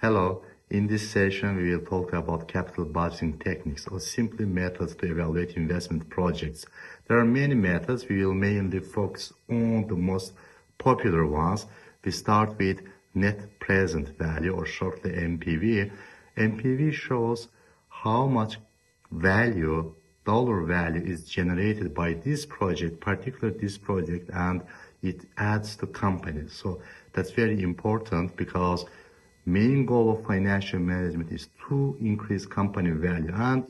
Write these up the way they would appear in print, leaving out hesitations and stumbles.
Hello, in this session we will talk about capital budgeting techniques or simply methods to evaluate investment projects. There are many methods. We will mainly focus on the most popular ones. We start with net present value or shortly NPV. NPV shows how much value, dollar value is generated by this project, particularly this project, and it adds to companies. So that's very important because main goal of financial management is to increase company value, and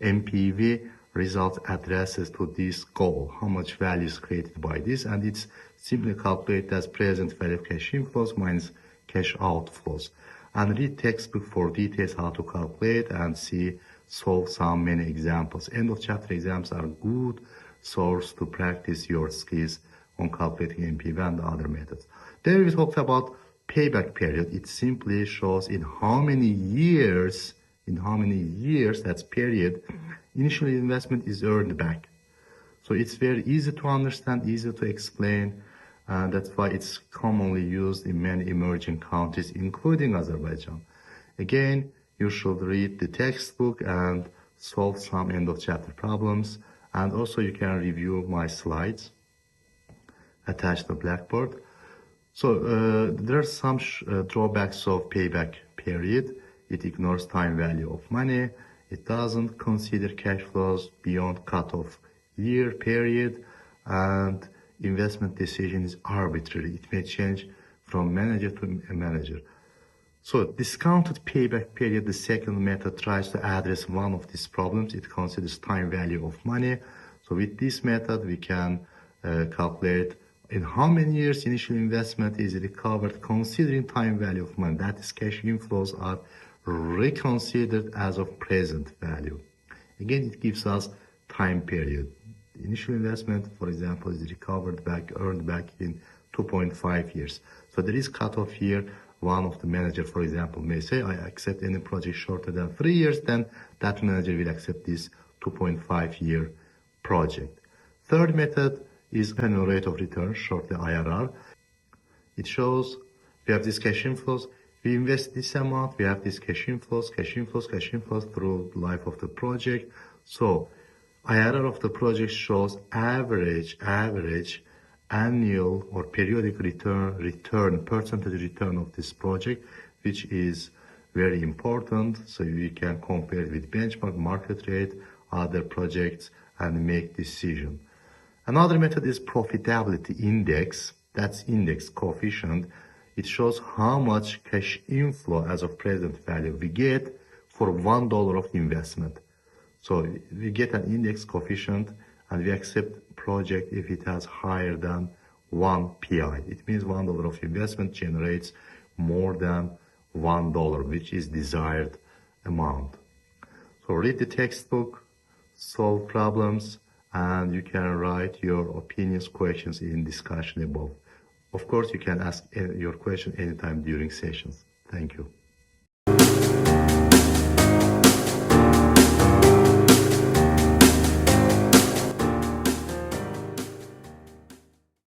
NPV results addresses to this goal, how much value is created by this, and it's simply calculated as present value of cash inflows minus cash outflows. And read textbook for details how to calculate and solve some many examples. End of chapter exams are good source to practice your skills on calculating NPV and other methods. Then we talked about payback period. It simply shows in how many years, that's period, initial investment is earned back. So it's very easy to understand, easy to explain, and that's why it's commonly used in many emerging countries, including Azerbaijan. Again, you should read the textbook and solve some end of chapter problems, and also you can review my slides attached to Blackboard. So there are some drawbacks of payback period. It ignores time value of money. It doesn't consider cash flows beyond cutoff year period, and investment decision is arbitrary. It may change from manager to manager. So discounted payback period, the second method, tries to address one of these problems. It considers time value of money. So with this method, we can calculate in how many years initial investment is recovered considering time value of money. That is, cash inflows are reconsidered as of present value. Again, it gives us time period. Initial investment, for example, is earned back in 2.5 years. So there is cutoff year. One of the manager, for example, may say, I accept any project shorter than 3 years, then that manager will accept this 2.5 year project. Third method is annual rate of return, shortly IRR. It shows we have these cash inflows, we invest this amount, we have these cash inflows through the life of the project. So IRR of the project shows average annual or periodic percentage return of this project, which is very important. So we can compare it with benchmark, market rate, other projects, and make decision. Another method is profitability index. That's index coefficient. It shows how much cash inflow as of present value we get for $1 of investment. So we get an index coefficient and we accept project if it has higher than 1 PI. It means $1 of investment generates more than $1, which is desired amount. So read the textbook, solve problems, and you can write your opinions, questions in discussion above. Of course, you can ask your question anytime during sessions. Thank you.